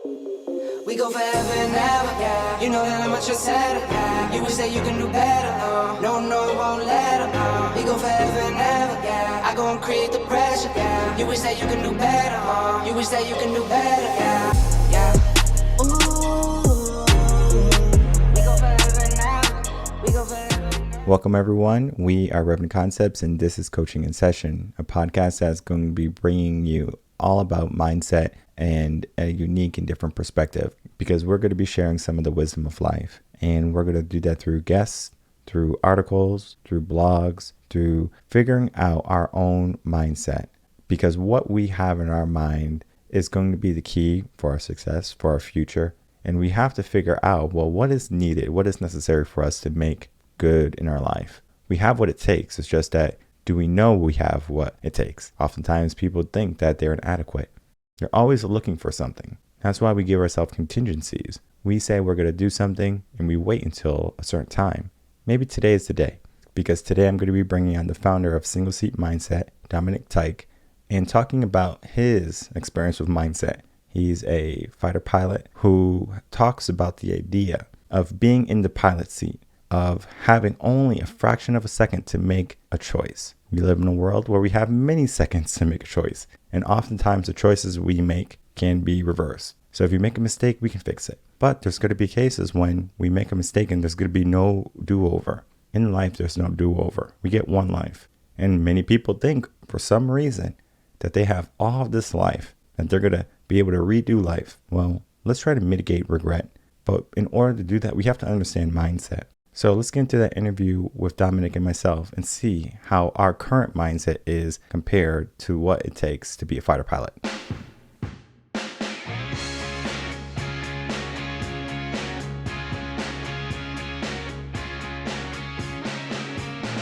We go forever and ever, yeah. You know that I'm much better, yeah. You wish that you can do better, no, no, won't let them, We go forever and ever, yeah. I go and create the pressure, yeah. You wish that you can do better, You wish that you can do better, yeah, yeah. Ooh, we go forever and ever. We go forever and ever. Welcome everyone. We are Reven Concepts, and this is Coaching in Session, a podcast that's going to be bringing you all about mindset and a unique and different perspective, because we're going to be sharing some of the wisdom of life. And we're going to do that through guests, through articles, through blogs, through figuring out our own mindset. Because what we have in our mind is going to be the key for our success, for our future. And we have to figure out, well, what is needed? What is necessary for us to make good in our life? We have what it takes. It's just that, do we know we have what it takes? Oftentimes people think that they're inadequate. They're always looking for something. That's why we give ourselves contingencies. We say we're going to do something and we wait until a certain time. Maybe today is the day, because today I'm going to be bringing on the founder of Single Seat Mindset, Dominic Teich, and talking about his experience with mindset. He's a fighter pilot who talks about the idea of being in the pilot seat, of having only a fraction of a second to make a choice. We live in a world where we have many seconds to make a choice, and oftentimes the choices we make can be reversed. So if you make a mistake, we can fix it. But there's going to be cases when we make a mistake and there's going to be no do-over. In life, there's no do-over. We get one life. And many people think, for some reason, that they have all of this life, that they're going to be able to redo life. Well, let's try to mitigate regret. But in order to do that, we have to understand mindset. So let's get into that interview with Dominic and myself and see how our current mindset is compared to what it takes to be a fighter pilot.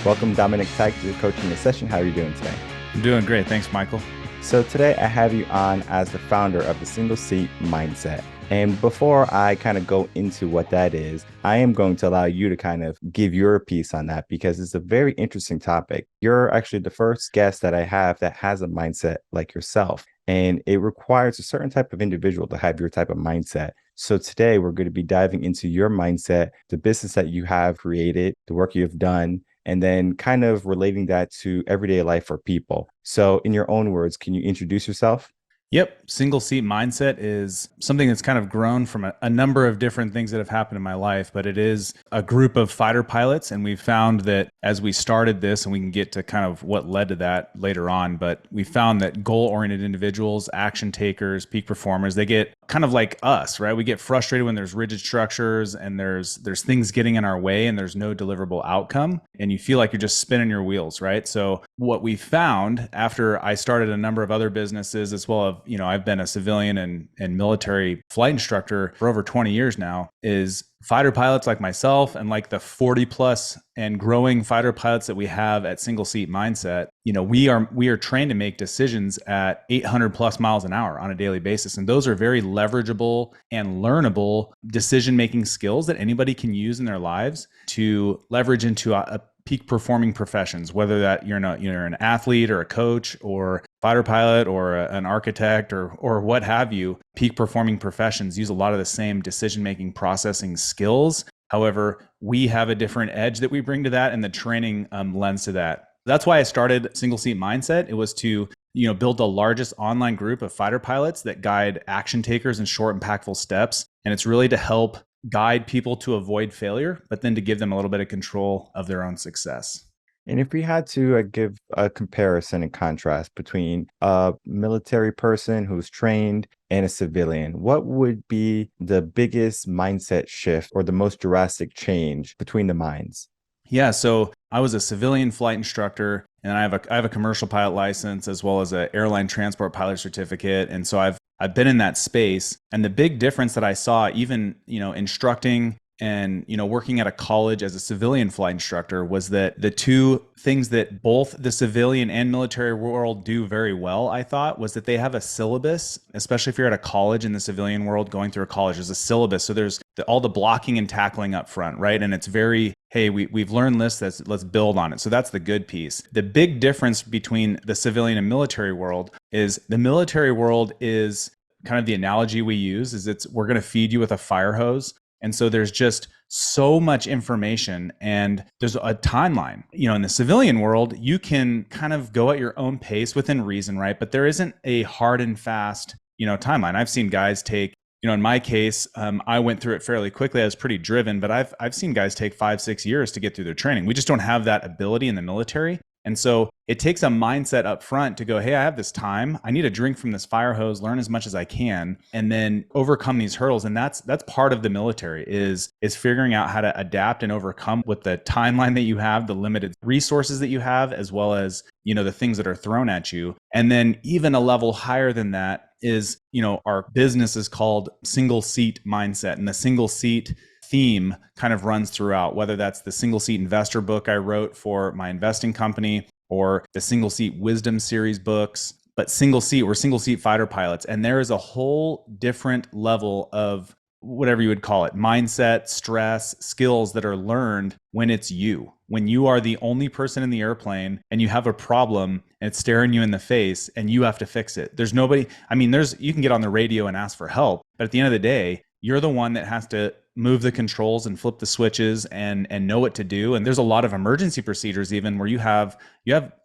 Welcome, Dominic Teich, to the Coaching in Session. How are you doing today? I'm doing great. Thanks, Michael. So today I have you on as the founder of the Single Seat Mindset. And before I kind of go into what that is, I am going to allow you to kind of give your piece on that, because it's a very interesting topic. You're actually the first guest that I have that has a mindset like yourself, and it requires a certain type of individual to have your type of mindset. So today we're going to be diving into your mindset, the business that you have created, the work you've done, and then kind of relating that to everyday life for people. So in your own words, can you introduce yourself? Yep. Single seat mindset is something that's kind of grown from a number of different things that have happened in my life, but it is a group of fighter pilots. And we've found that as we started this, and we can get to kind of what led to that later on, but we found that goal-oriented individuals, action takers, peak performers, they get kind of like us, right? We get frustrated when there's rigid structures and there's things getting in our way and there's no deliverable outcome. And you feel like you're just spinning your wheels, right? So what we found after I started a number of other businesses, as well as, I've been a civilian and military flight instructor for over 20 years now, is fighter pilots like myself and like the 40 plus and growing fighter pilots that we have at Single Seat Mindset, we are trained to make decisions at 800 plus miles an hour on a daily basis. And those are very leverageable and learnable decision-making skills that anybody can use in their lives to leverage into a peak performing professions, whether that you're an athlete or a coach or fighter pilot or an architect or what have you. Peak performing professions use a lot of the same decision-making processing skills. However, we have a different edge that we bring to that, and the training lends to that. That's why I started Single Seat Mindset. It was to build the largest online group of fighter pilots that guide action takers in short, impactful steps. And it's really to help guide people to avoid failure, but then to give them a little bit of control of their own success. And if we had to give a comparison and contrast between a military person who's trained and a civilian, what would be the biggest mindset shift or the most drastic change between the minds? Yeah, so I was a civilian flight instructor, and I have a commercial pilot license as well as an airline transport pilot certificate, and so I've been in that space. And the big difference that I saw, even instructing and working at a college as a civilian flight instructor, was that the two things that both the civilian and military world do very well, I thought, was that they have a syllabus. Especially if you're at a college in the civilian world, going through a college, there's a syllabus. So there's all the blocking and tackling up front, right? And it's very, hey, we've learned this, let's build on it. So that's the good piece. The big difference between the civilian and military world is the military world is kind of the analogy we use is we're going to feed you with a fire hose. And so there's just so much information and there's a timeline. In the civilian world, you can kind of go at your own pace within reason, right? But there isn't a hard and fast, timeline. I've seen guys take, in my case, I went through it fairly quickly. I was pretty driven, but I've seen guys take 5-6 years to get through their training. We just don't have that ability in the military. And so it takes a mindset up front to go, hey, I have this time. I need to drink from this fire hose, learn as much as I can, and then overcome these hurdles. And that's part of the military is figuring out how to adapt and overcome with the timeline that you have, the limited resources that you have, as well as, the things that are thrown at you. And then even a level higher than that is, our business is called single seat mindset, and the single seat theme kind of runs throughout, whether that's the single seat investor book I wrote for my investing company or the single seat wisdom series books. But we're single seat fighter pilots. And there is a whole different level of whatever you would call it, mindset, stress, skills that are learned when it's you. When you are the only person in the airplane and you have a problem and it's staring you in the face and you have to fix it. There's nobody, you can get on the radio and ask for help, but at the end of the day, you're the one that has to move the controls and flip the switches and know what to do. And there's a lot of emergency procedures even where you have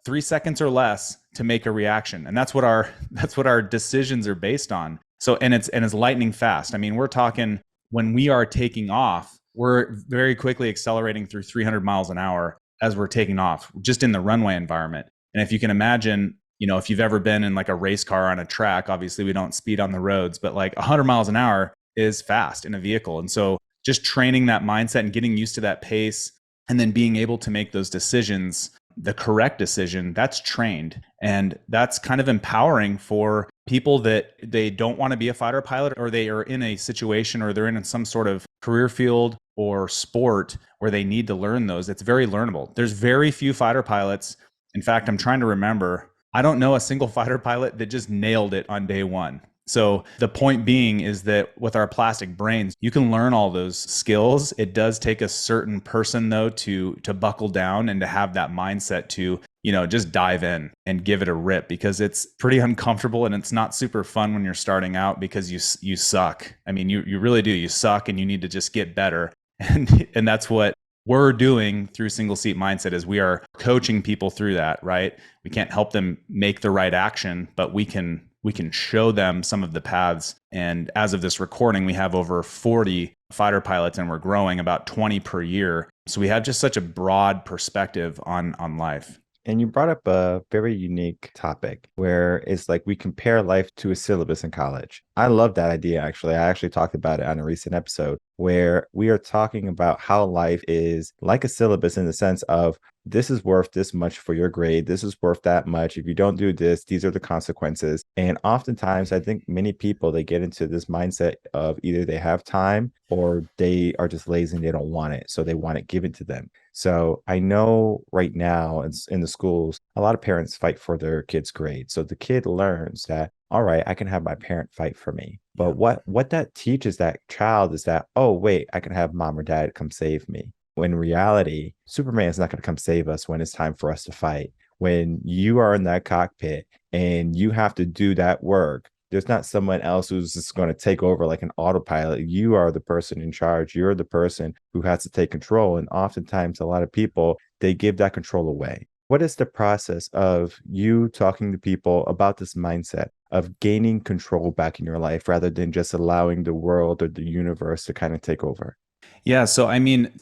3 seconds or less to make a reaction. And that's what our decisions are based on. So, and it's lightning fast. We're talking when we are taking off, we're very quickly accelerating through 300 miles an hour as we're taking off, just in the runway environment. And if you can imagine, if you've ever been in like a race car on a track, obviously we don't speed on the roads, but like 100 miles an hour is fast in a vehicle. And so just training that mindset and getting used to that pace and then being able to make those decisions, the correct decision, that's trained. And that's kind of empowering for people that they don't want to be a fighter pilot, or they are in a situation or they're in some sort of career field or sport where they need to learn those. It's very learnable. There's very few fighter pilots. In fact, I'm trying to remember, I don't know a single fighter pilot that just nailed it on day one. So the point being is that with our plastic brains, you can learn all those skills. It does take a certain person though to buckle down and to have that mindset to, just dive in and give it a rip, because it's pretty uncomfortable and it's not super fun when you're starting out because you suck. You really do. You suck and you need to just get better. And that's what we're doing through single seat mindset is we are coaching people through that, right? We can't help them make the right action, but we can show them some of the paths. And as of this recording, we have over 40 fighter pilots and we're growing about 20 per year. So we have just such a broad perspective on life. And you brought up a very unique topic where it's like we compare life to a syllabus in college. I love that idea, actually. I actually talked about it on a recent episode where we are talking about how life is like a syllabus in the sense of this is worth this much for your grade. This is worth that much. If you don't do this, these are the consequences. And oftentimes, I think many people, they get into this mindset of either they have time or they are just lazy and they don't want it. So they want it given to them. So I know right now in the schools, a lot of parents fight for their kids' grade. So the kid learns that, all right, I can have my parent fight for me. But what that teaches that child is that, oh, wait, I can have mom or dad come save me. When in reality, Superman is not going to come save us when it's time for us to fight. When you are in that cockpit and you have to do that work, there's not someone else who's just going to take over like an autopilot. You are the person in charge. You're the person who has to take control. And oftentimes, a lot of people, they give that control away. What is the process of you talking to people about this mindset of gaining control back in your life rather than just allowing the world or the universe to kind of take over? Yeah. So,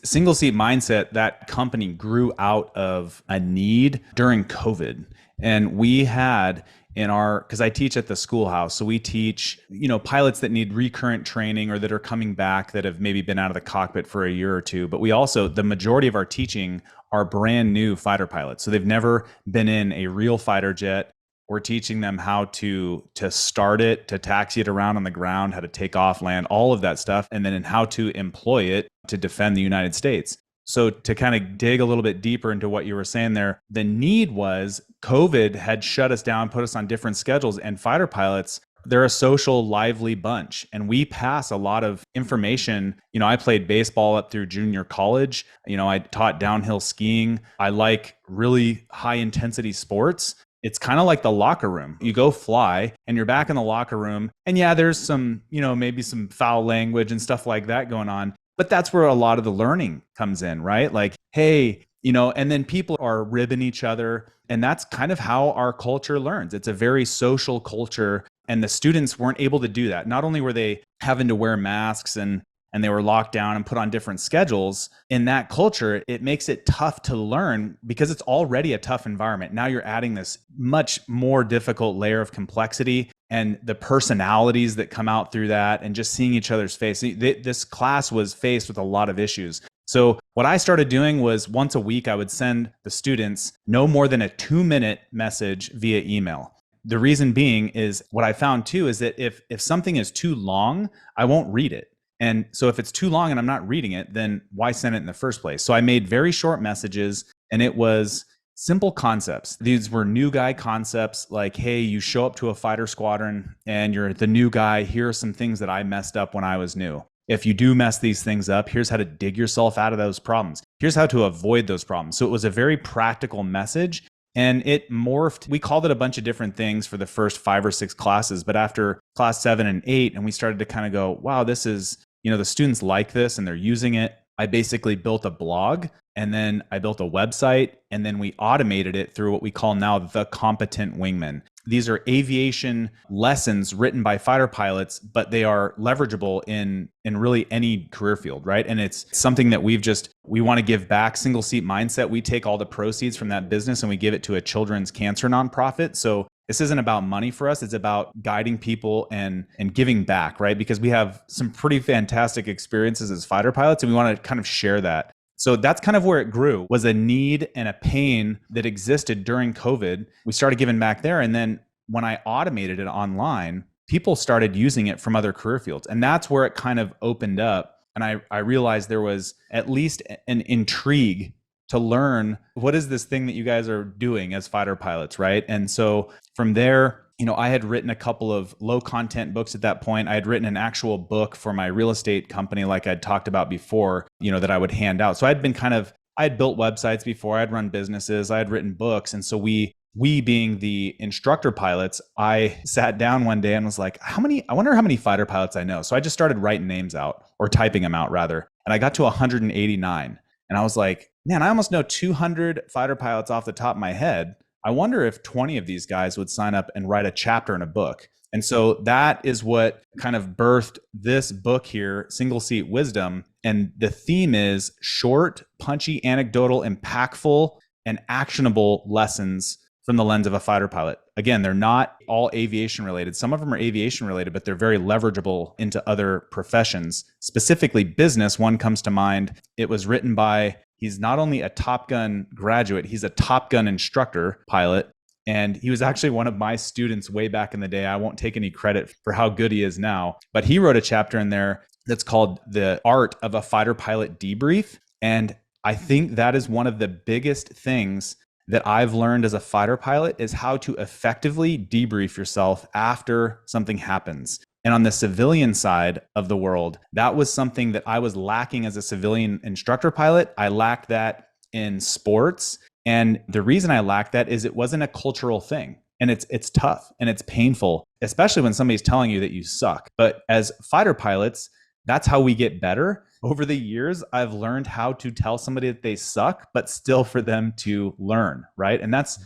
single seat mindset, that company grew out of a need during COVID. And we had because I teach at the schoolhouse. So we teach, pilots that need recurrent training or that are coming back that have maybe been out of the cockpit for a year or two. But we also, the majority of our teaching are brand new fighter pilots. So they've never been in a real fighter jet. We're teaching them how to start it, to taxi it around on the ground, how to take off, land, all of that stuff, and then in how to employ it to defend the United States. So to kind of dig a little bit deeper into what you were saying there, the need was COVID had shut us down, put us on different schedules, and fighter pilots, they're a social, lively bunch. And we pass a lot of information. I played baseball up through junior college. I taught downhill skiing. I like really high intensity sports. it's kind of like the locker room. You go fly and you're back in the locker room. And yeah, there's some, maybe some foul language and stuff like that going on. But that's where a lot of the learning comes in, right? Like, hey, and then people are ribbing each other. And that's kind of how our culture learns. It's a very social culture. And the students weren't able to do that. Not only were they having to wear masks and they were locked down and put on different schedules, in that culture, it makes it tough to learn because it's already a tough environment. Now you're adding this much more difficult layer of complexity and the personalities that come out through that and just seeing each other's face. This class was faced with a lot of issues. So what I started doing was once a week, I would send the students no more than a 2-minute message via email. The reason being is what I found too is that if something is too long, I won't read it. And so if it's too long and I'm not reading it, then why send it in the first place? So I made very short messages, and it was simple concepts. These were new guy concepts like, hey, you show up to a fighter squadron and you're the new guy. Here are some things that I messed up when I was new. If you do mess these things up, here's how to dig yourself out of those problems. Here's how to avoid those problems. So it was a very practical message. And it morphed. We called it a bunch of different things for the first 5 or 6 classes. But after class 7 and 8, and we started to kind of go, wow, this is, the students like this and they're using it. I basically built a blog, and then I built a website, and then we automated it through what we call now the Competent Wingman. These are aviation lessons written by fighter pilots, but they are leverageable in really any career field, right? And it's something that we want to give back. Single Seat Mindset, we take all the proceeds from that business and we give it to a children's cancer nonprofit. So this isn't about money for us. It's about guiding people and giving back, right? Because we have some pretty fantastic experiences as fighter pilots, and we want to kind of share that. So that's kind of where it grew, was a need and a pain that existed during COVID. We started giving back there. And then when I automated it online, people started using it from other career fields. And that's where it kind of opened up. And I realized there was at least an intrigue to learn, what is this thing that you guys are doing as fighter pilots, right? And so from there, I had written a couple of low content books at that point. I had written an actual book for my real estate company, like I'd talked about before, that I would hand out. So I had built websites before, I'd run businesses, I had written books. And so we being the instructor pilots, I sat down one day and was like, I wonder how many fighter pilots I know. So I just started writing names out, or typing them out rather. And I got to 189. And I was like, man, I almost know 200 fighter pilots off the top of my head. I wonder if 20 of these guys would sign up and write a chapter in a book. And so that is what kind of birthed this book here, Single Seat Wisdom. And the theme is short, punchy, anecdotal, impactful, and actionable lessons from the lens of a fighter pilot. Again, they're not all aviation related. Some of them are aviation related, but they're very leverageable into other professions, specifically business. One comes to mind. It was written by, he's not only a Top Gun graduate, he's a Top Gun instructor pilot. And he was actually one of my students way back in the day. I won't take any credit for how good he is now, but he wrote a chapter in there that's called The Art of a Fighter Pilot Debrief. And I think that is one of the biggest things that I've learned as a fighter pilot, is how to effectively debrief yourself after something happens. And on the civilian side of the world, that was something that I was lacking as a civilian instructor pilot. I lacked that in sports. And the reason I lacked that is it wasn't a cultural thing. And it's tough and it's painful, especially when somebody's telling you that you suck. But as fighter pilots, that's how we get better. Over the years, I've learned how to tell somebody that they suck, but still for them to learn, right? And that's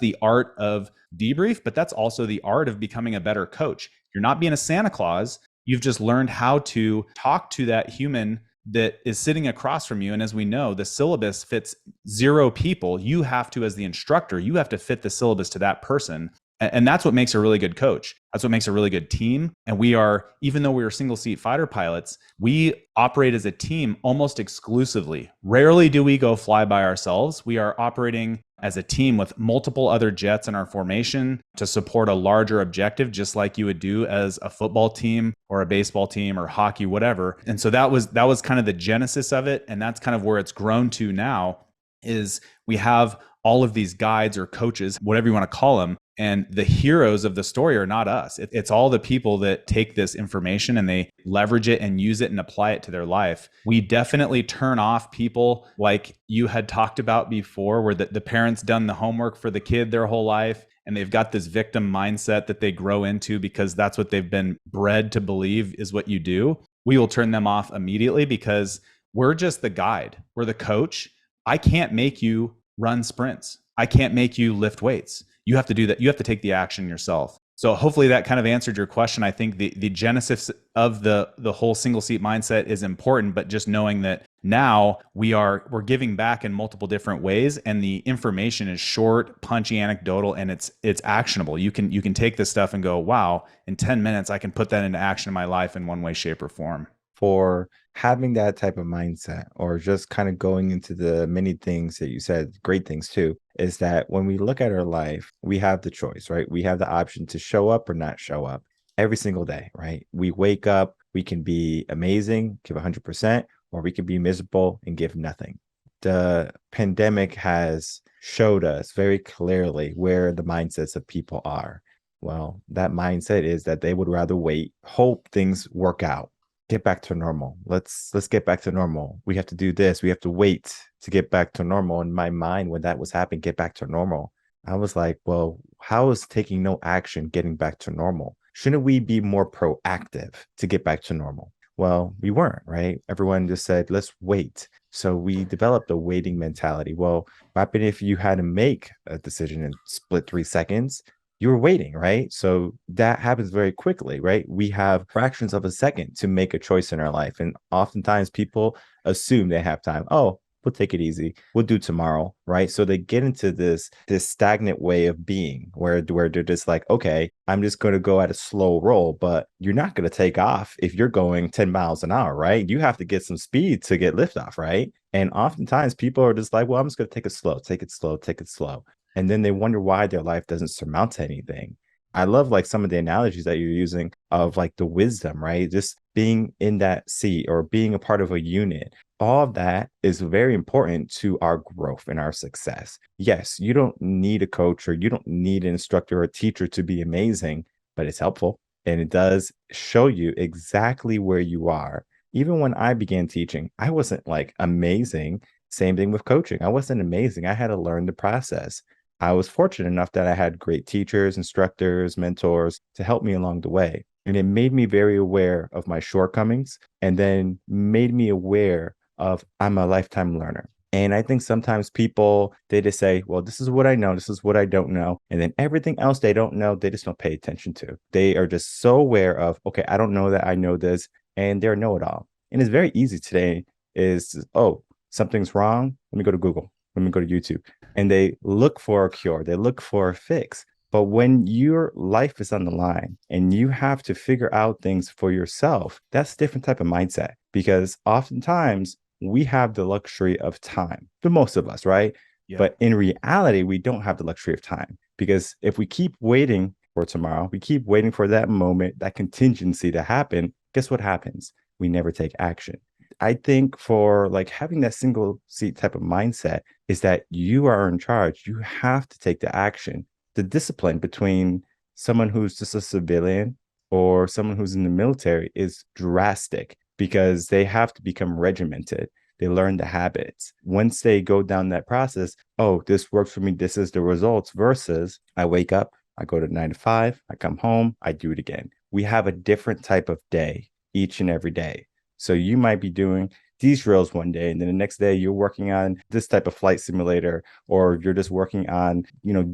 the art of debrief, but that's also the art of becoming a better coach. You're not being a Santa Claus. You've just learned how to talk to that human that is sitting across from you. And as we know, the syllabus fits 0 people. You have to, as the instructor, you have to fit the syllabus to that person. And that's what makes a really good coach. That's what makes a really good team. And we are, even though we are single seat fighter pilots, we operate as a team almost exclusively. Rarely do we go fly by ourselves. We are operating as a team with multiple other jets in our formation to support a larger objective, just like you would do as a football team or a baseball team or hockey, whatever. And so that was kind of the genesis of it. And that's kind of where it's grown to now, is we have all of these guides or coaches, whatever you want to call them. And the heroes of the story are not us. It's all the people that take this information and they leverage it and use it and apply it to their life. We definitely turn off people like you had talked about before, where the parents done the homework for the kid their whole life and they've got this victim mindset that they grow into because that's what they've been bred to believe is what you do, we will turn them off immediately because we're just the guide. We're the coach. I can't make you run sprints. I can't make you lift weights. You have to do that. You have to take the action yourself. So hopefully that kind of answered your question. I think the genesis of the whole single seat mindset is important, but just knowing that now we're giving back in multiple different ways, and the information is short, punchy, anecdotal, and it's actionable. You can take this stuff and go, wow, in 10 minutes I can put that into action in my life in one way, shape, or form. For having that type of mindset, or just kind of going into the many things that you said, great things too, is that when we look at our life, we have the choice, right? We have the option to show up or not show up every single day, right? We wake up, we can be amazing, give 100%, or we can be miserable and give nothing. The pandemic has showed us very clearly where the mindsets of people are. Well, that mindset is that they would rather wait, hope things work out, get back to normal. Let's get back to normal. We have to do this. We have to wait to get back to normal. In my mind, when that was happening, get back to normal, I was like, well, how is taking no action getting back to normal? Shouldn't we be more proactive to get back to normal? Well, we weren't, right? Everyone just said, let's wait. So we developed a waiting mentality. Well, what happened if you had to make a decision in split 3 seconds? You were waiting, right? So that happens very quickly, right? We have fractions of a second to make a choice in our life. And oftentimes people assume they have time. Oh, we'll take it easy. We'll do tomorrow, right? So they get into this stagnant way of being where they're just like, okay, I'm just going to go at a slow roll, but you're not going to take off if you're going 10 miles an hour, right? You have to get some speed to get liftoff, right? And oftentimes people are just like, well, I'm just going to take it slow, take it slow, take it slow. And then they wonder why their life doesn't surmount anything. I love like some of the analogies that you're using of like the wisdom, right? Just being in that seat or being a part of a unit. All of that is very important to our growth and our success. Yes, you don't need a coach or you don't need an instructor or a teacher to be amazing, but it's helpful. And it does show you exactly where you are. Even when I began teaching, I wasn't like amazing. Same thing with coaching. I wasn't amazing. I had to learn the process. I was fortunate enough that I had great teachers, instructors, mentors to help me along the way. And it made me very aware of my shortcomings and then made me aware of I'm a lifetime learner. And I think sometimes people, they just say, well, this is what I know. This is what I don't know. And then everything else they don't know, they just don't pay attention to. They are just so aware of, okay, I don't know that I know this. And they're know-it-all. And it's very easy today is, oh, something's wrong. Let me go to Google. Let me go to YouTube. And they look for a cure. They look for a fix. But when your life is on the line and you have to figure out things for yourself, that's a different type of mindset, because oftentimes we have the luxury of time, the most of us, right? Yeah. But in reality, we don't have the luxury of time, because if we keep waiting for tomorrow, we keep waiting for that moment, that contingency to happen, guess what happens? We never take action. I think for like having that single seat type of mindset is that you are in charge. You have to take the action. The discipline between someone who's just a civilian or someone who's in the military is drastic, because they have to become regimented. They learn the habits. Once they go down that process, oh, this works for me, this is the results, versus I wake up, I go to 9 to 5, I come home, I do it again. We have a different type of day each and every day. So you might be doing these drills one day, and then the next day you're working on this type of flight simulator, or you're just working on,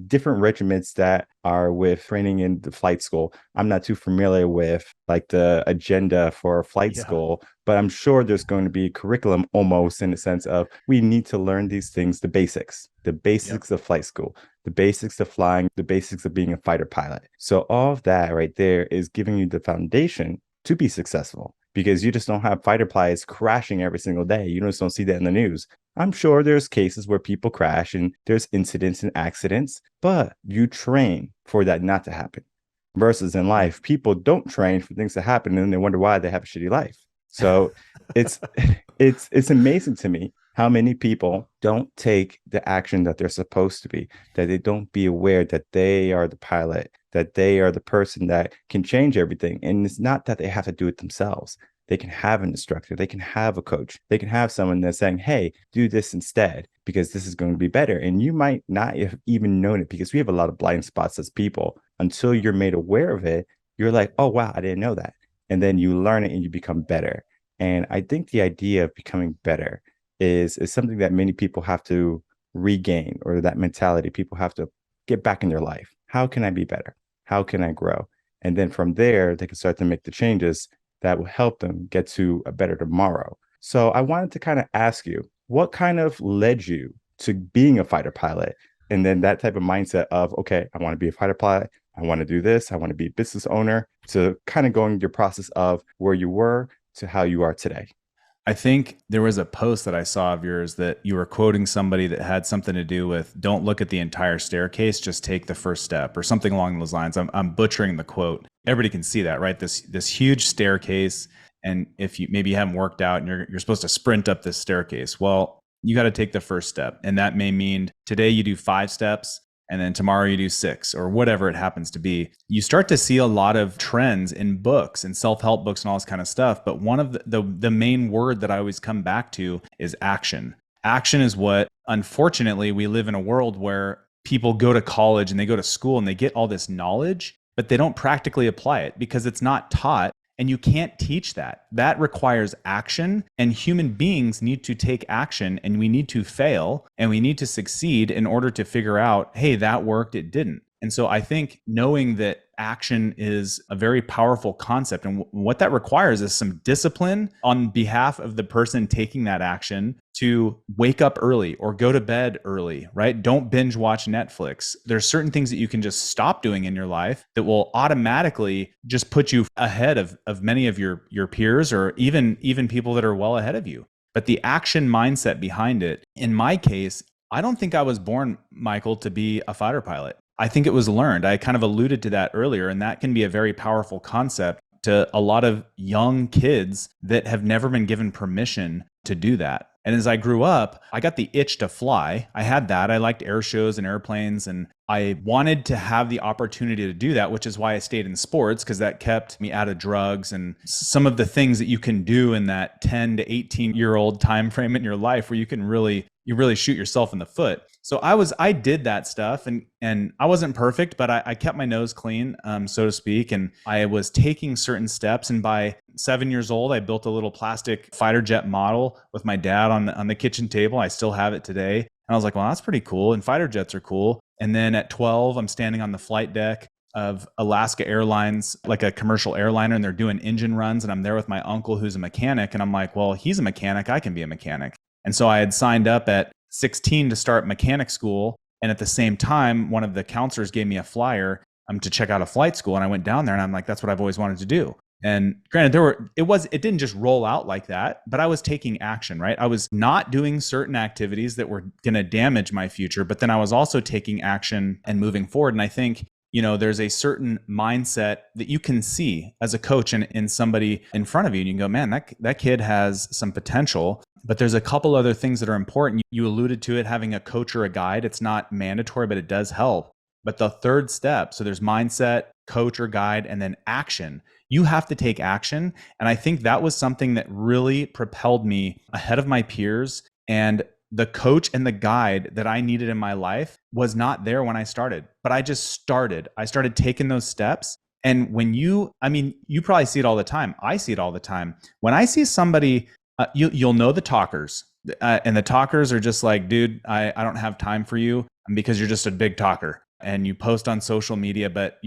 different regiments that are with training in the flight school. I'm not too familiar with like the agenda for flight school, but I'm sure there's going to be a curriculum almost in the sense of we need to learn these things, the basics of flight school, the basics of flying, the basics of being a fighter pilot. So all of that right there is giving you the foundation to be successful, because you just don't have fighter pilots crashing every single day. You just don't see that in the news. I'm sure there's cases where people crash and there's incidents and accidents, but you train for that not to happen. Versus in life, people don't train for things to happen and then they wonder why they have a shitty life. So it's amazing to me how many people don't take the action that they're supposed to be, that they don't be aware that they are the pilot, that they are the person that can change everything. And it's not that they have to do it themselves. they can have an instructor, they can have a coach, they can have someone that's saying, hey, do this instead because this is going to be better. And you might not have even known it because we have a lot of blind spots as people. Until you're made aware of it, you're like, oh, wow, I didn't know that. And then you learn it and you become better. And I think the idea of becoming better is something that many people have to regain, or that mentality people have to get back in their life. How can I be better? How can I grow? And then from there, they can start to make the changes that will help them get to a better tomorrow. So I wanted to kind of ask you, what kind of led you to being a fighter pilot? And then that type of mindset of, okay, I want to be a fighter pilot. I want to do this. I want to be a business owner, to kind of going your process of where you were to how you are today. I think there was a post that I saw of yours that you were quoting somebody that had something to do with, don't look at the entire staircase, just take the first step, or something along those lines. I'm butchering the quote. Everybody can see that, right? This huge staircase. And if you maybe you haven't worked out and you're supposed to sprint up this staircase, well, you got to take the first step. And that may mean today you do 5 steps, and then tomorrow you do 6, or whatever it happens to be. You start to see a lot of trends in books and self-help books and all this kind of stuff. But one of the main word that I always come back to is action. Action is what, unfortunately, we live in a world where people go to college and they go to school and they get all this knowledge, but they don't practically apply it because it's not taught. And you can't teach that. That requires action, and human beings need to take action, and we need to fail and we need to succeed in order to figure out, hey, that worked, it didn't. And so I think knowing that action is a very powerful concept, and what that requires is some discipline on behalf of the person taking that action to wake up early or go to bed early, right? Don't binge watch Netflix. There's certain things that you can just stop doing in your life that will automatically just put you ahead of many of your peers, or even people that are well ahead of you. But the action mindset behind it, in my case, I don't think I was born, Michael, to be a fighter pilot. I think it was learned. I kind of alluded to that earlier, and that can be a very powerful concept to a lot of young kids that have never been given permission to do that. And as I grew up, I got the itch to fly. I had that. I liked air shows and airplanes, and I wanted to have the opportunity to do that, which is why I stayed in sports, because that kept me out of drugs and some of the things that you can do in that 10 to 18-year-old time frame in your life where you really shoot yourself in the foot. So I did that stuff, and I wasn't perfect, but I kept my nose clean, so to speak. And I was taking certain steps. And by 7 years old, I built a little plastic fighter jet model with my dad on the kitchen table. I still have it today. And I was like, well, that's pretty cool. And fighter jets are cool. And then at 12, I'm standing on the flight deck of Alaska Airlines, like a commercial airliner, and they're doing engine runs. And I'm there with my uncle, who's a mechanic. And I'm like, well, he's a mechanic, I can be a mechanic. And so I had signed up at 16 to start mechanic school. And at the same time, one of the counselors gave me a flyer to check out a flight school. And I went down there and I'm like, that's what I've always wanted to do. And granted, it didn't just roll out like that, but I was taking action, right? I was not doing certain activities that were going to damage my future, but then I was also taking action and moving forward. And I think, there's a certain mindset that you can see as a coach in somebody in front of you. And you can go, man, that kid has some potential. But there's a couple other things that are important. You alluded to it, having a coach or a guide. It's not mandatory, but it does help. But the third step, so there's mindset, coach or guide, and then action. You have to take action. And I think that was something that really propelled me ahead of my peers. And the coach and the guide that I needed in my life was not there when I started, but I just started. I started taking those steps. And when you probably see it all the time. I see it all the time. When I see somebody, you'll know the talkers, and the talkers are just like, dude, I don't have time for you because you're just a big talker and you post on social media, but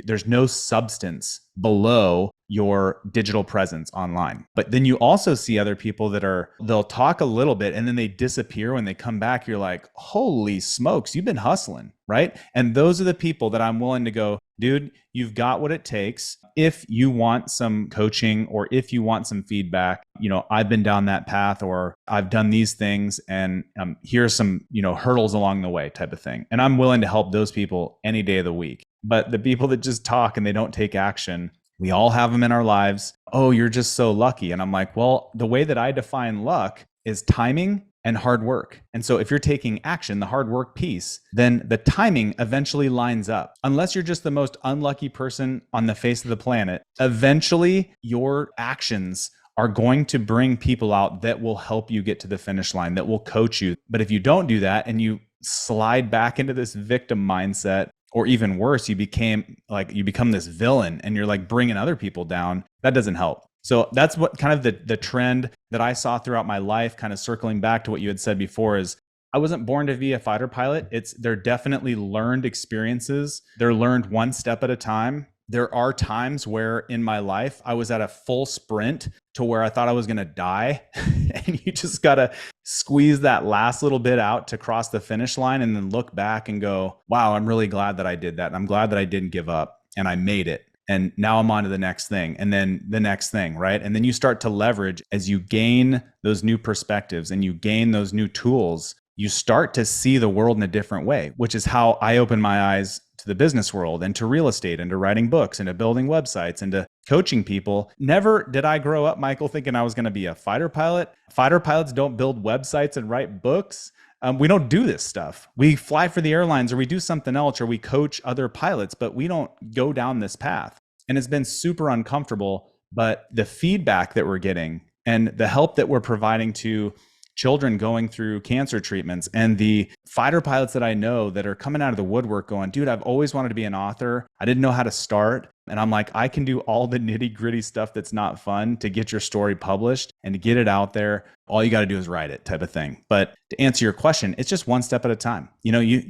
there's no substance below your digital presence online. But then you also see other people they'll talk a little bit and then they disappear. When they come back, you're like, holy smokes, you've been hustling, right? And those are the people that I'm willing to go, dude, you've got what it takes. If you want some coaching or if you want some feedback, I've been down that path, or I've done these things, and here's some, hurdles along the way type of thing. And I'm willing to help those people any day of the week. But the people that just talk and they don't take action, we all have them in our lives. Oh, you're just so lucky. And I'm like, well, the way that I define luck is timing and hard work. And so if you're taking action, the hard work piece, then the timing eventually lines up. Unless you're just the most unlucky person on the face of the planet, eventually your actions are going to bring people out that will help you get to the finish line, that will coach you. But if you don't do that and you slide back into this victim mindset, or even worse, you become this villain and you're like bringing other people down, that doesn't help. So that's what kind of the trend that I saw throughout my life, kind of circling back to what you had said before, is I wasn't born to be a fighter pilot. They're definitely learned experiences. They're learned one step at a time. There are times where in my life I was at a full sprint to where I thought I was going to die. And you just got to squeeze that last little bit out to cross the finish line and then look back and go, wow, I'm really glad that I did that. And I'm glad that I didn't give up and I made it. And now I'm on to the next thing and then the next thing, right? And then you start to leverage as you gain those new perspectives and you gain those new tools, you start to see the world in a different way, which is how I opened my eyes to the business world and to real estate and to writing books and to building websites and to coaching people. Never did I grow up, Michael, thinking I was going to be a fighter pilot. Fighter pilots don't build websites and write books. We don't do this stuff. We fly for the airlines or we do something else or we coach other pilots, but we don't go down this path. And it's been super uncomfortable, but the feedback that we're getting and the help that we're providing to children going through cancer treatments and the fighter pilots that I know that are coming out of the woodwork going, dude, I've always wanted to be an author. I didn't know how to start. And I'm like, I can do all the nitty gritty stuff that's not fun to get your story published and to get it out there. All you got to do is write it, type of thing. But to answer your question, it's just one step at a time. You know, you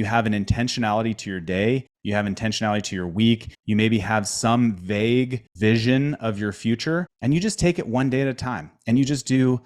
have an intentionality to your day. You have intentionality to your week. You maybe have some vague vision of your future and you just take it one day at a time. And you just do.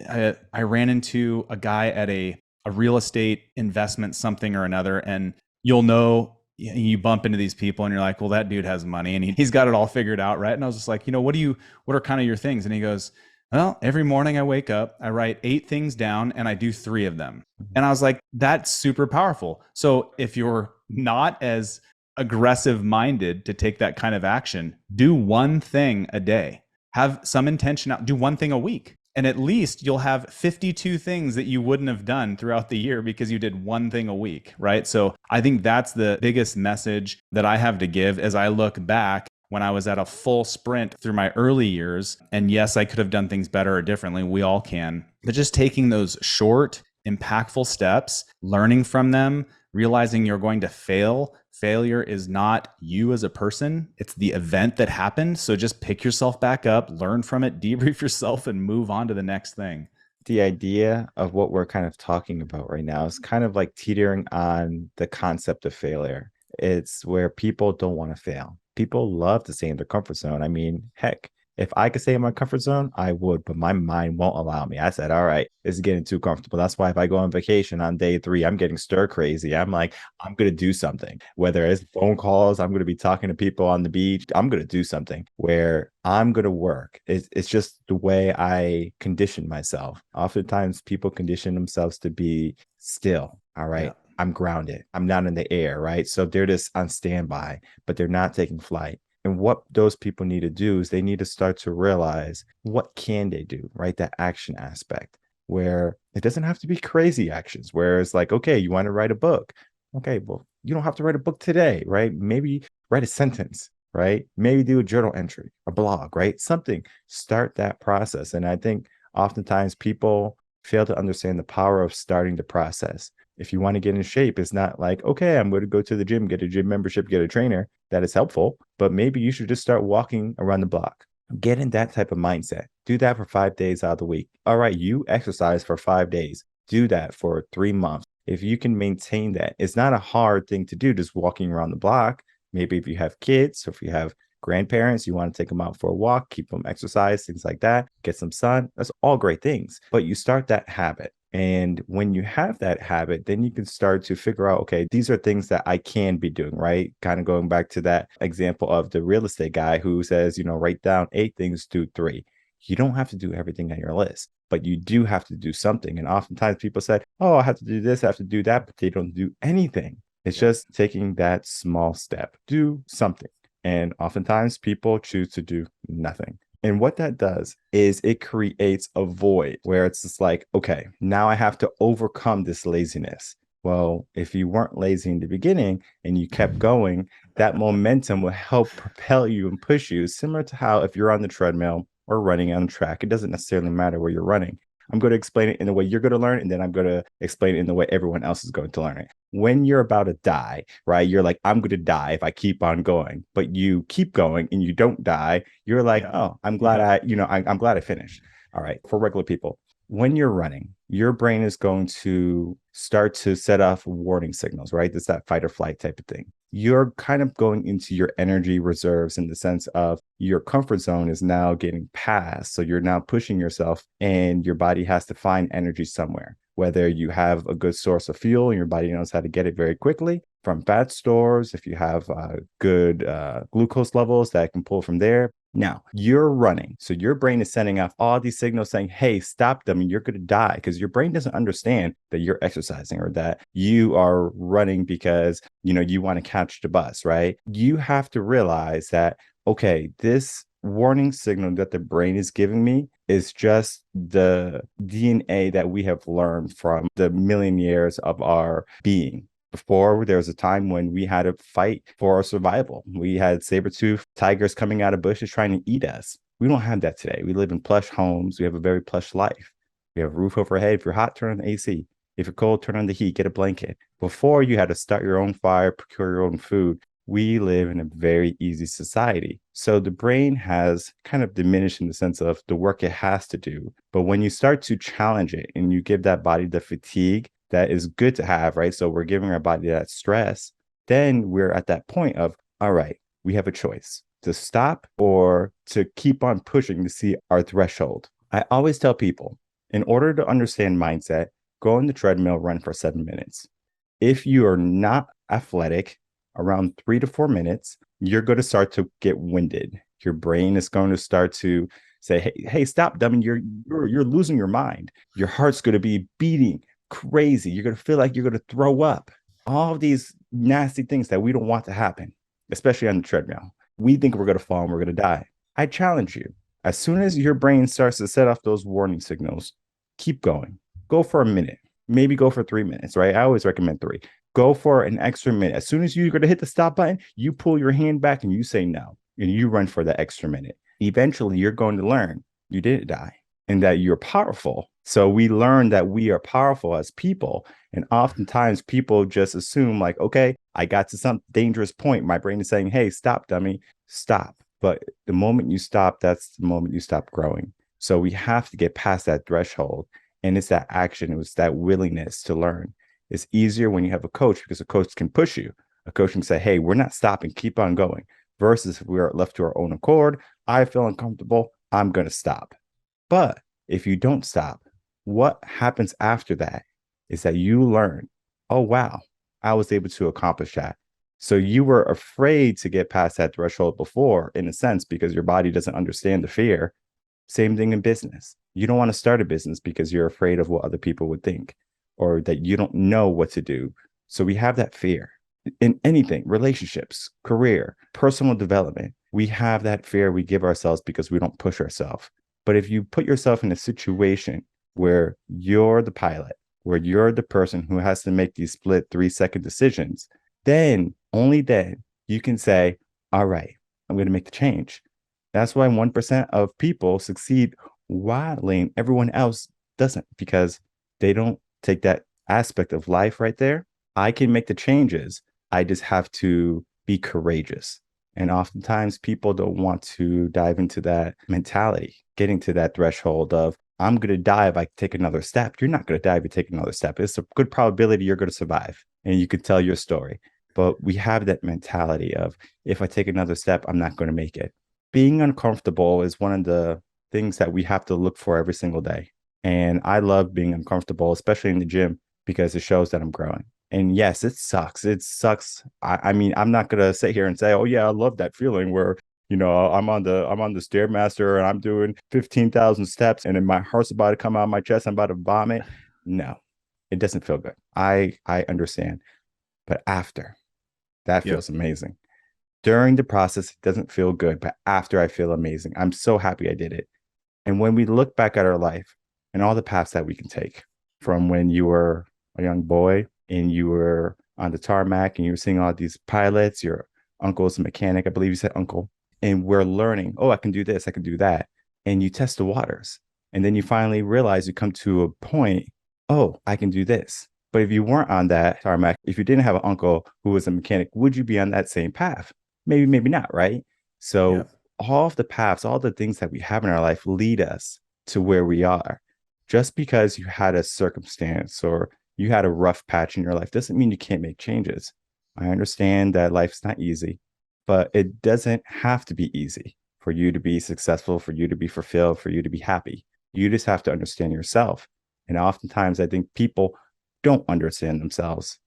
I ran into a guy at a real estate investment, something or another, and you'll know, you bump into these people and you're like, well, that dude has money and he's got it all figured out, right? And I was just like, what are kind of your things? And he goes, well, every morning I wake up, I write 8 things down and I do 3 of them. And I was like, that's super powerful. So if you're not as aggressive minded to take that kind of action, do one thing a day, have some intention, do one thing a week. And at least you'll have 52 things that you wouldn't have done throughout the year because you did one thing a week, right? So I think that's the biggest message that I have to give as I look back when I was at a full sprint through my early years. And yes, I could have done things better or differently. We all can. But just taking those short, impactful steps, learning from them, realizing you're going to fail. Failure is not you as a person. It's the event that happened. So just pick yourself back up, learn from it, debrief yourself, and move on to the next thing. The idea of what we're kind of talking about right now is kind of like teetering on the concept of failure. It's where people don't want to fail. People love to stay in their comfort zone. I mean, heck, if I could stay in my comfort zone, I would, but my mind won't allow me. I said, all right, this is getting too comfortable. That's why if I go on vacation on day 3, I'm getting stir crazy. I'm like, I'm going to do something, whether it's phone calls, I'm going to be talking to people on the beach. I'm going to do something where I'm going to work. It's just the way I condition myself. Oftentimes people condition themselves to be still. All right. Yeah. I'm grounded. I'm not in the air. Right. So they're just on standby, but they're not taking flight. And what those people need to do is they need to start to realize what can they do, right? That action aspect where it doesn't have to be crazy actions, where it's like, okay, you want to write a book. Okay, well, you don't have to write a book today, right? Maybe write a sentence, right? Maybe do a journal entry, a blog, right? Something, start that process. And I think oftentimes people fail to understand the power of starting the process. If you want to get in shape, it's not like, okay, I'm going to go to the gym, get a gym membership, get a trainer. That is helpful, but maybe you should just start walking around the block. Get in that type of mindset. Do that for 5 days out of the week. All right, you exercise for 5 days. Do that for 3 months. If you can maintain that, it's not a hard thing to do, just walking around the block. Maybe if you have kids, or if you have grandparents, you want to take them out for a walk, keep them exercise, things like that, get some sun. That's all great things. But you start that habit. And when you have that habit, then you can start to figure out, okay, these are things that I can be doing, right? Kind of going back to that example of the real estate guy who says, write down 8 things, do 3. You don't have to do everything on your list, but you do have to do something. And oftentimes people say, oh, I have to do this, I have to do that, but they don't do anything. It's just taking that small step, do something. And oftentimes people choose to do nothing. And what that does is it creates a void where it's just like, okay, now I have to overcome this laziness. Well, if you weren't lazy in the beginning and you kept going, that momentum will help propel you and push you, similar to how if you're on the treadmill or running on a track, it doesn't necessarily matter where you're running. I'm going to explain it in the way you're going to learn, and then I'm going to explain it in the way everyone else is going to learn it. When you're about to die, right? You're like, I'm going to die if I keep on going, but you keep going and you don't die. You're like, oh, I'm glad I'm glad I finished. All right. For regular people, when you're running, your brain is going to start to set off warning signals, right? It's that fight or flight type of thing. You're kind of going into your energy reserves in the sense of your comfort zone is now getting passed. So you're now pushing yourself and your body has to find energy somewhere, whether you have a good source of fuel and your body knows how to get it very quickly from fat stores, if you have good glucose levels that can pull from there. Now you're running. So your brain is sending off all these signals saying, hey, stop them. You're going to die, because your brain doesn't understand that you're exercising or that you are running because, you want to catch the bus, right? You have to realize that, okay, this warning signal that the brain is giving me is just the DNA that we have learned from the million years of our being. Before, there was a time when we had to fight for our survival. We had saber-toothed tigers coming out of bushes trying to eat us. We don't have that today. We live in plush homes. We have a very plush life. We have a roof overhead. If you're hot, turn on the AC. If you're cold, turn on the heat, get a blanket. Before, you had to start your own fire, procure your own food. We live in a very easy society. So the brain has kind of diminished in the sense of the work it has to do. But when you start to challenge it and you give that body the fatigue that is good to have, right? So we're giving our body that stress. Then we're at that point of, all right, we have a choice to stop or to keep on pushing to see our threshold. I always tell people, in order to understand mindset, go on the treadmill, run for 7 minutes. If you are not athletic, around 3 to 4 minutes, you're going to start to get winded. Your brain is going to start to say, hey, stop, dummy. You're losing your mind. Your heart's going to be beating crazy. You're going to feel like you're going to throw up. All of these nasty things that we don't want to happen, especially on the treadmill. We think we're going to fall and we're going to die. I challenge you. As soon as your brain starts to set off those warning signals, keep going. Go for a minute. Maybe go for 3 minutes, right? I always recommend 3. Go for an extra minute. As soon as you're going to hit the stop button, you pull your hand back and you say no, and you run for the extra minute. Eventually, you're going to learn you didn't die and that you're powerful. So we learn that we are powerful as people. And oftentimes people just assume like, okay, I got to some dangerous point. My brain is saying, hey, stop, dummy, stop. But the moment you stop, that's the moment you stop growing. So we have to get past that threshold. And it's that action. It was that willingness to learn. It's easier when you have a coach because a coach can push you. A coach can say, hey, we're not stopping, keep on going. Versus if we are left to our own accord, I feel uncomfortable, I'm going to stop. But if you don't stop, what happens after that is that you learn, oh, wow, I was able to accomplish that. So you were afraid to get past that threshold before, in a sense, because your body doesn't understand the fear. Same thing in business. You don't want to start a business because you're afraid of what other people would think or that you don't know what to do. So we have that fear in anything, relationships, career, personal development. We have that fear we give ourselves because we don't push ourselves. But if you put yourself in a situation where you're the pilot, where you're the person who has to make these split 3-second decisions, then, only then, you can say, all right, I'm going to make the change. That's why 1% of people succeed wildly and everyone else doesn't, because they don't take that aspect of life right there. I can make the changes. I just have to be courageous. And oftentimes people don't want to dive into that mentality, getting to that threshold of, I'm going to die if I take another step. You're not going to die if you take another step. It's a good probability you're going to survive and you can tell your story. But we have that mentality of, if I take another step, I'm not going to make it. Being uncomfortable is one of the things that we have to look for every single day. And I love being uncomfortable, especially in the gym, because it shows that I'm growing. And yes, it sucks. It sucks. I mean, I'm not gonna sit here and say, oh yeah, I love that feeling where, I'm on the Stairmaster and I'm doing 15,000 steps and then my heart's about to come out of my chest, I'm about to vomit. No, it doesn't feel good. I understand. But after, that feels amazing. During the process, it doesn't feel good, but after I feel amazing. I'm so happy I did it. And when we look back at our life and all the paths that we can take from when you were a young boy and you were on the tarmac and you were seeing all these pilots, your uncle's a mechanic, I believe you said uncle, and we're learning, oh, I can do this, I can do that. And you test the waters. And then you finally realize you come to a point, oh, I can do this. But if you weren't on that tarmac, if you didn't have an uncle who was a mechanic, would you be on that same path? Maybe, maybe not, right? So Yeah. all of the paths, all the things that we have in our life lead us to where we are. Just because you had a circumstance or you had a rough patch in your life doesn't mean you can't make changes. I understand that life's not easy, but it doesn't have to be easy for you to be successful, for you to be fulfilled, for you to be happy. You just have to understand yourself. And oftentimes, I think people don't understand themselves.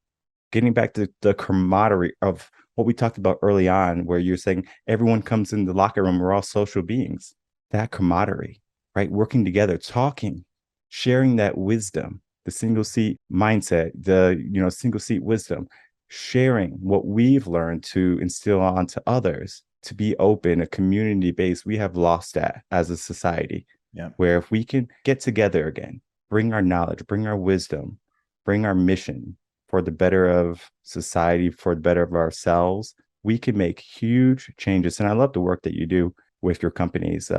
Getting back to the camaraderie of what we talked about early on, where you're saying everyone comes in the locker room, we're all social beings. That camaraderie, right? Working together, talking, sharing that wisdom, the single seat mindset, the single seat wisdom, sharing what we've learned to instill onto others, to be open, a community base. We have lost that as a society. Yeah. Where if we can get together again, bring our knowledge, bring our wisdom, bring our mission for the better of society, for the better of ourselves, we can make huge changes. And I love the work that you do with your companies,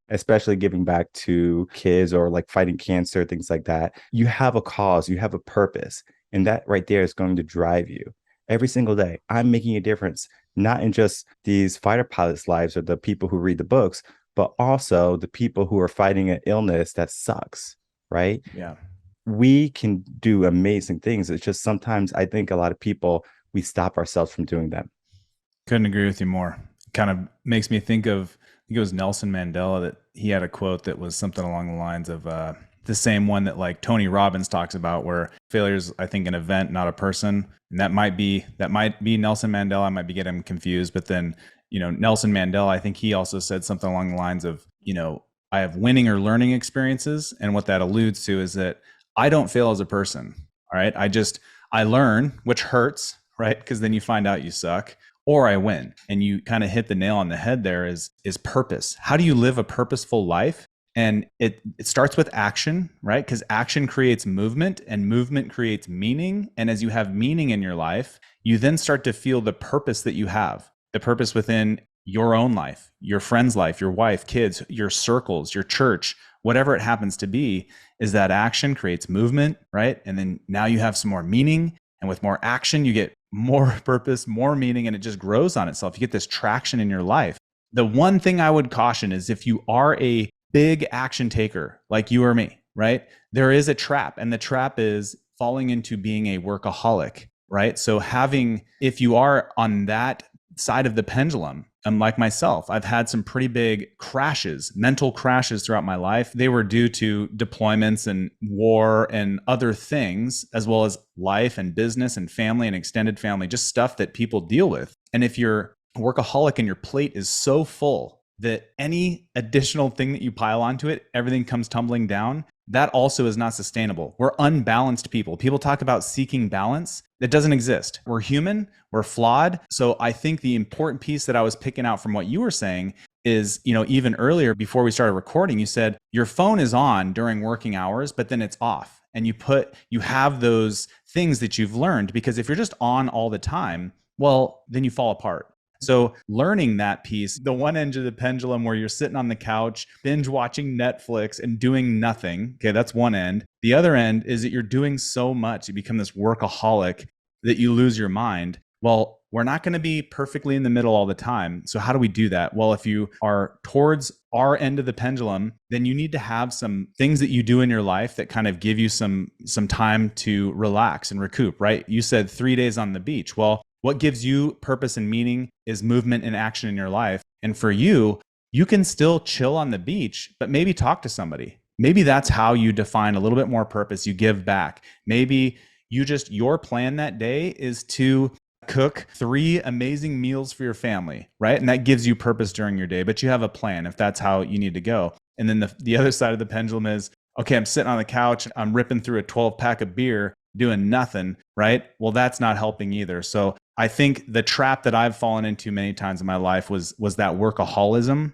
especially giving back to kids or like fighting cancer, things like that. You have a cause, you have a purpose, and that right there is going to drive you every single day. I'm making a difference, not in just these fighter pilots' lives or the people who read the books, but also the people who are fighting an illness that sucks, right? Yeah. We can do amazing things. It's just sometimes I think a lot of people, we stop ourselves from doing them. Couldn't agree with you more. Kind of makes me think of, I think it was Nelson Mandela, that he had a quote that was something along the lines of the same one that like Tony Robbins talks about, where failure is, I think, an event, not a person. And that might be Nelson Mandela. I might be getting him confused, but then, Nelson Mandela, I think he also said something along the lines of, I have winning or learning experiences. And what that alludes to is that I don't fail as a person. All right. I learn, which hurts, right? Because then you find out you suck, or I win. And you kind of hit the nail on the head there is purpose. How do you live a purposeful life? And it starts with action, right? Because action creates movement and movement creates meaning. And as you have meaning in your life, you then start to feel the purpose that you have, the purpose within your own life, your friend's life, your wife, kids, your circles, your church, whatever it happens to be, is that action creates movement, right? And then now you have some more meaning. And with more action, you get more purpose, more meaning, and it just grows on itself. You get this traction in your life. The one thing I would caution is if you are a big action taker like you or me, right? There is a trap, and the trap is falling into being a workaholic, right? So if you are on that side of the pendulum, like myself, I've had some pretty big crashes, mental crashes throughout my life. They were due to deployments and war and other things, as well as life and business and family and extended family, just stuff that people deal with. And if you're a workaholic and your plate is so full that any additional thing that you pile onto it, everything comes tumbling down, that also is not sustainable. We're unbalanced people. People talk about seeking balance. It doesn't exist. We're human, we're flawed. So I think the important piece that I was picking out from what you were saying is, even earlier before we started recording, you said your phone is on during working hours, but then it's off. And you have those things that you've learned, because if you're just on all the time, well, then you fall apart. So learning that piece, the one end of the pendulum where you're sitting on the couch, binge watching Netflix and doing nothing. Okay, that's one end. The other end is that you're doing so much, you become this workaholic that you lose your mind. Well, we're not going to be perfectly in the middle all the time. So how do we do that? Well, if you are towards our end of the pendulum, then you need to have some things that you do in your life that kind of give you some time to relax and recoup, right? You said 3 days on the beach. Well, what gives you purpose and meaning is movement and action in your life. And for you, you can still chill on the beach, but maybe talk to somebody. Maybe that's how you define a little bit more purpose. You give back. Maybe your plan that day is to cook 3 amazing meals for your family, right? And that gives you purpose during your day, but you have a plan if that's how you need to go. And then the other side of the pendulum is, okay, I'm sitting on the couch, I'm ripping through a 12-pack of beer, doing nothing, right? Well, that's not helping either. So I think the trap that I've fallen into many times in my life was that workaholism,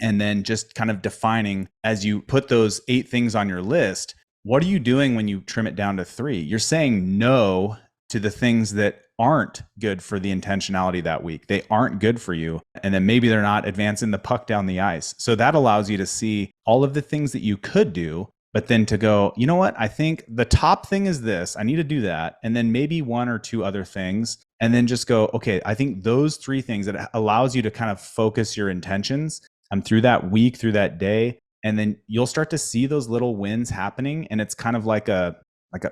and then just kind of defining, as you put those 8 things on your list, what are you doing when you trim it down to 3? You're saying no to the things that aren't good for the intentionality that week. They aren't good for you. And then maybe they're not advancing the puck down the ice. So that allows you to see all of the things that you could do, but then to go, you know what? I think the top thing is this. I need to do that. And then maybe 1 or 2 other things. And then just go, okay, I think those 3 things, that allows you to kind of focus your intentions through that week, through that day. And then you'll start to see those little wins happening. And it's kind of like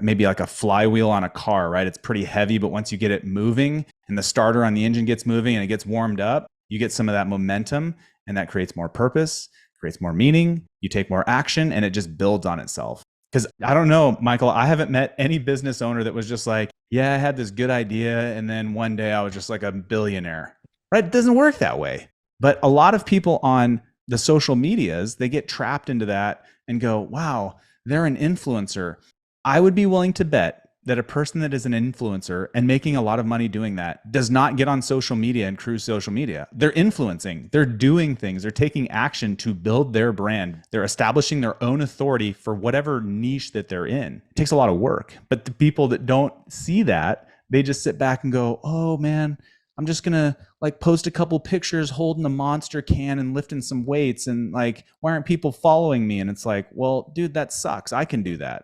maybe like a flywheel on a car, right? It's pretty heavy, but once you get it moving and the starter on the engine gets moving and it gets warmed up, you get some of that momentum, and that creates more purpose, creates more meaning. You take more action, and it just builds on itself. Because I don't know, Michael, I haven't met any business owner that was just like, yeah, I had this good idea, and then one day I was just like a billionaire, right? It doesn't work that way. But a lot of people on the social medias, they get trapped into that and go, wow, they're an influencer. I would be willing to bet that a person that is an influencer and making a lot of money doing that does not get on social media and cruise social media. They're influencing, they're doing things, they're taking action to build their brand. They're establishing their own authority for whatever niche that they're in. It takes a lot of work. But the people that don't see that, they just sit back and go, oh man, I'm just going to like post a couple pictures holding a Monster can and lifting some weights, and like, why aren't people following me? And it's like, well, dude, that sucks. I can do that.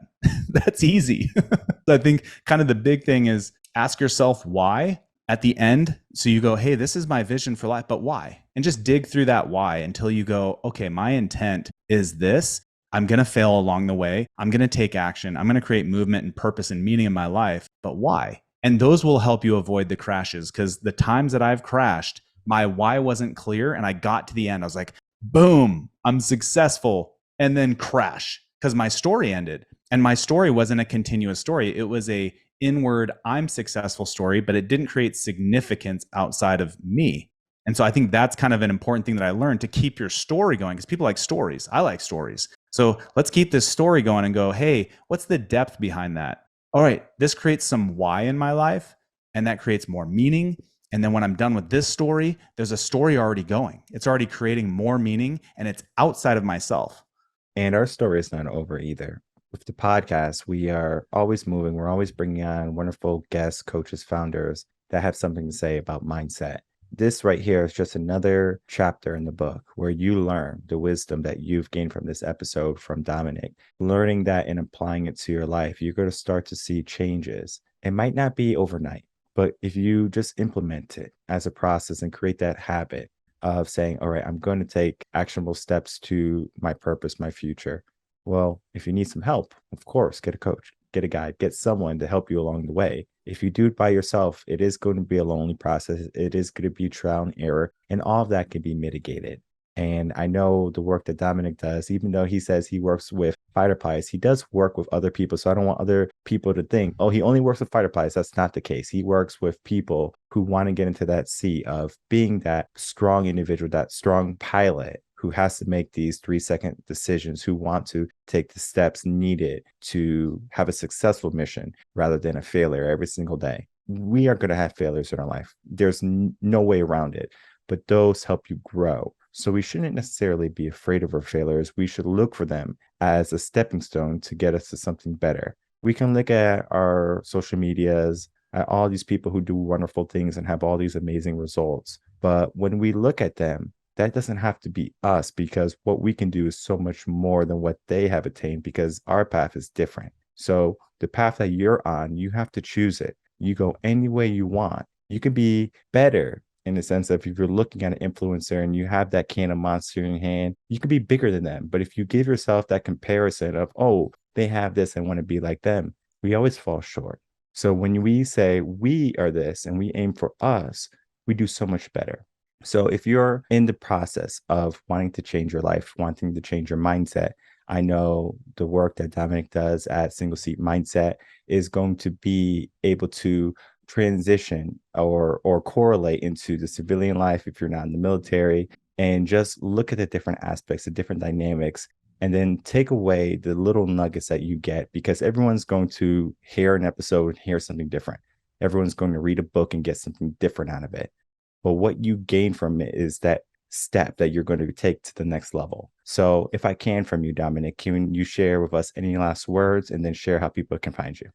That's easy. So I think kind of the big thing is ask yourself why at the end. So you go, hey, this is my vision for life, but why? And just dig through that why until you go, okay, my intent is this. I'm going to fail along the way. I'm going to take action. I'm going to create movement and purpose and meaning in my life, but why? And those will help you avoid the crashes, because the times that I've crashed, my why wasn't clear. And I got to the end. I was like, boom, I'm successful. And then crash, because my story ended. And my story wasn't a continuous story. It was a inward, I'm successful story, but it didn't create significance outside of me. And so I think that's kind of an important thing that I learned, to keep your story going, because people like stories. I like stories. So let's keep this story going and go, hey, what's the depth behind that? All right, this creates some why in my life, and that creates more meaning. And then when I'm done with this story, there's a story already going. It's already creating more meaning, and it's outside of myself. And our story is not over either. With the podcast, we are always moving. We're always bringing on wonderful guests, coaches, founders that have something to say about mindset. This right here is just another chapter in the book where you learn the wisdom that you've gained from this episode from Dominic. Learning that and applying it to your life, you're going to start to see changes. It might not be overnight, but if you just implement it as a process and create that habit of saying, all right, I'm going to take actionable steps to my purpose, my future. Well, if you need some help, of course, get a coach, get a guide, get someone to help you along the way. If you do it by yourself, it is going to be a lonely process. It is going to be trial and error, and all of that can be mitigated. And I know the work that Dominic does, even though he says he works with fighter pilots, he does work with other people. So I don't want other people to think, oh, he only works with fighter pilots. That's not the case. He works with people who want to get into that seat of being that strong individual, that strong pilot who has to make these 3-second decisions, who want to take the steps needed to have a successful mission rather than a failure every single day. We are going to have failures in our life. There's no way around it, but those help you grow. So we shouldn't necessarily be afraid of our failures. We should look for them as a stepping stone to get us to something better. We can look at our social medias, at all these people who do wonderful things and have all these amazing results. But when we look at them, that doesn't have to be us, because what we can do is so much more than what they have attained, because our path is different. So the path that you're on, you have to choose it. You go any way you want. You can be better in the sense that if you're looking at an influencer and you have that can of Monster in your hand, you can be bigger than them. But if you give yourself that comparison of, oh, they have this, I want to be like them, we always fall short. So when we say we are this and we aim for us, we do so much better. So if you're in the process of wanting to change your life, wanting to change your mindset, I know the work that Dominic does at Single Seat Mindset is going to be able to transition or correlate into the civilian life if you're not in the military, and just look at the different aspects, the different dynamics, and then take away the little nuggets that you get, because everyone's going to hear an episode and hear something different. Everyone's going to read a book and get something different out of it. But what you gain from it is that step that you're going to take to the next level. So if I can from you, Dominic, can you share with us any last words and then share how people can find you?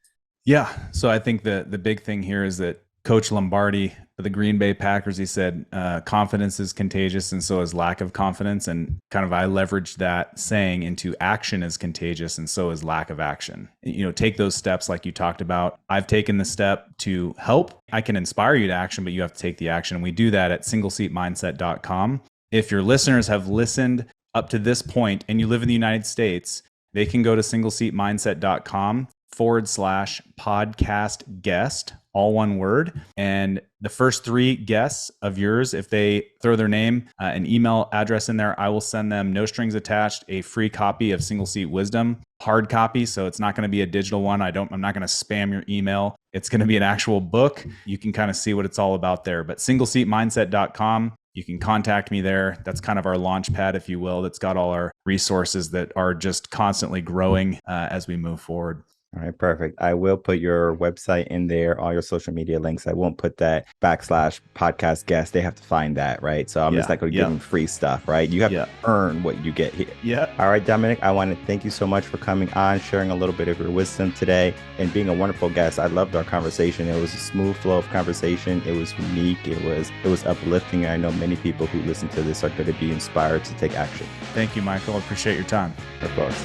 Yeah. So I think the big thing here is that Coach Lombardi, the Green Bay Packers, he said, confidence is contagious and so is lack of confidence. And kind of I leveraged that saying into action is contagious and so is lack of action. Take those steps like you talked about. I've taken the step to help. I can inspire you to action, but you have to take the action. And we do that at singleseatmindset.com. If your listeners have listened up to this point and you live in the United States, they can go to singleseatmindset.com/podcast guest, all one word. And the first 3 guests of yours, if they throw their name, an email address in there, I will send them, no strings attached, a free copy of Single Seat Wisdom, hard copy. So it's not going to be a digital one. I'm not going to spam your email. It's going to be an actual book. You can kind of see what it's all about there. But singleseatmindset.com. You can contact me there. That's kind of our launch pad, if you will. That's got all our resources that are just constantly growing as we move forward. All right, perfect. I will put your website in there, all your social media links. I won't put that /podcast guest. They have to find that, right? So I'm just not going to give them free stuff, right? You have to earn what you get here. Yeah. All right, Dominic, I want to thank you so much for coming on, sharing a little bit of your wisdom today, and being a wonderful guest. I loved our conversation. It was a smooth flow of conversation. It was unique. It was uplifting. I know many people who listen to this are going to be inspired to take action. Thank you, Michael. I appreciate your time. Of course.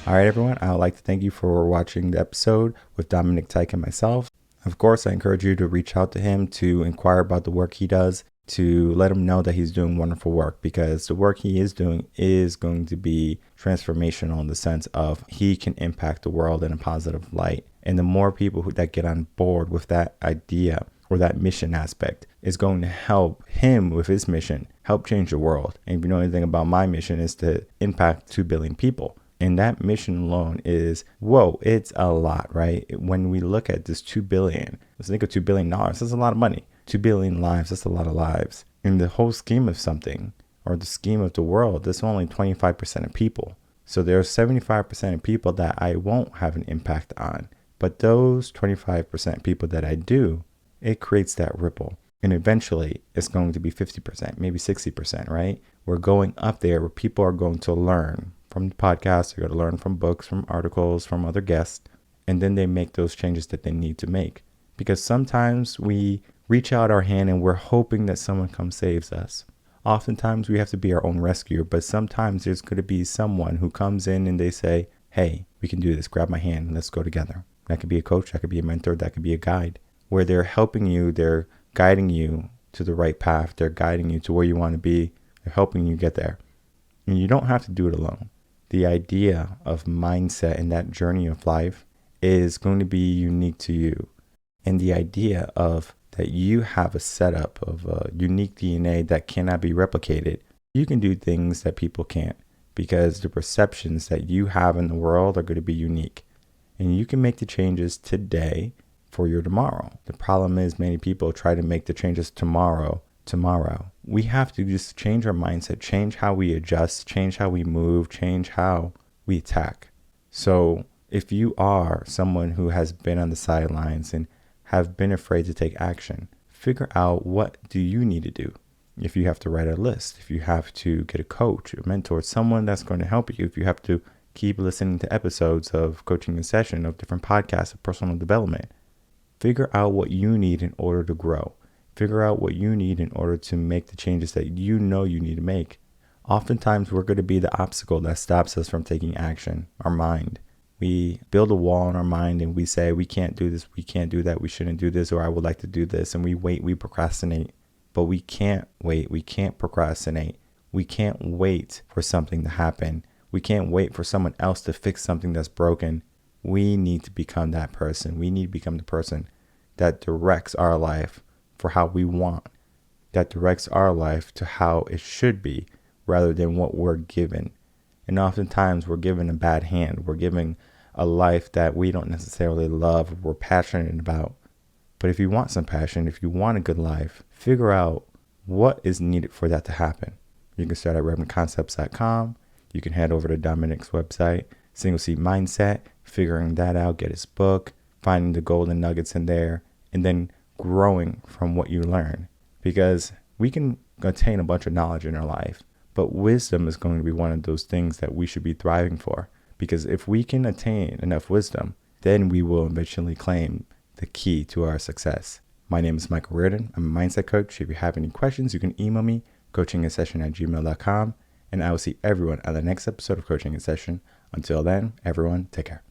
All right, everyone. I would like to thank you for watching the episode with Dominic, Teich, and myself. Of course, I encourage you to reach out to him to inquire about the work he does, to let him know that he's doing wonderful work, because the work he is doing is going to be transformational in the sense of he can impact the world in a positive light. And the more people that get on board with that idea or that mission aspect is going to help him with his mission, help change the world. And if you know anything about my mission, is to impact 2 billion people. And that mission alone is, it's a lot, right? When we look at this 2 billion, let's think of $2 billion. That's a lot of money. 2 billion lives, that's a lot of lives. In the whole scheme of something, or the scheme of the world, there's only 25% of people. So there's 75% of people that I won't have an impact on. But those 25% people that I do, it creates that ripple. And eventually it's going to be 50%, maybe 60%, right? We're going up there where people are going to learn from the podcast. They're going to learn from books, from articles, from other guests, and then they make those changes that they need to make. Because sometimes we reach out our hand and we're hoping that someone comes saves us. Oftentimes we have to be our own rescuer, but sometimes there's going to be someone who comes in and they say, hey, we can do this. Grab my hand. Let's go together. That could be a coach. That could be a mentor. That could be a guide, where they're helping you. They're guiding you to the right path. They're guiding you to where you want to be. They're helping you get there. And you don't have to do it alone. The idea of mindset and that journey of life is going to be unique to you. And the idea of that you have a setup of a unique DNA that cannot be replicated. You can do things that people can't, because the perceptions that you have in the world are going to be unique. And you can make the changes today for your tomorrow. The problem is many people try to make the changes tomorrow. We have to just change our mindset, change how we adjust, change how we move, change how we attack. So if you are someone who has been on the sidelines and have been afraid to take action, figure out what do you need to do. If you have to write a list, if you have to get a coach, a mentor, someone that's going to help you, if you have to keep listening to episodes of Coaching in Session, of different podcasts of personal development, figure out what you need in order to grow. Figure out what you need in order to make the changes that you know you need to make. Oftentimes, we're going to be the obstacle that stops us from taking action, our mind. We build a wall in our mind and we say, we can't do this, we can't do that, we shouldn't do this, or I would like to do this. And we wait, we procrastinate. But we can't wait, we can't procrastinate. We can't wait for something to happen. We can't wait for someone else to fix something that's broken. We need to become that person. We need to become the person that directs our life for how we want, that directs our life to how it should be rather than what we're given. And oftentimes we're given a bad hand. We're given a life that we don't necessarily love or we're passionate about. But if you want some passion, if you want a good life, figure out what is needed for that to happen. You can start at revenconcepts.com. You can head over to Dominic's website, Single Seat Mindset, figuring that out, get his book, finding the golden nuggets in there, and then growing from what you learn. Because we can attain a bunch of knowledge in our life, but wisdom is going to be one of those things that we should be thriving for. Because if we can attain enough wisdom, then we will eventually claim the key to our success. My name is Michael Reven. I'm a mindset coach. If you have any questions, you can email me, coachinginsession@gmail.com, and I will see everyone on the next episode of Coaching in Session. Until then, everyone, take care.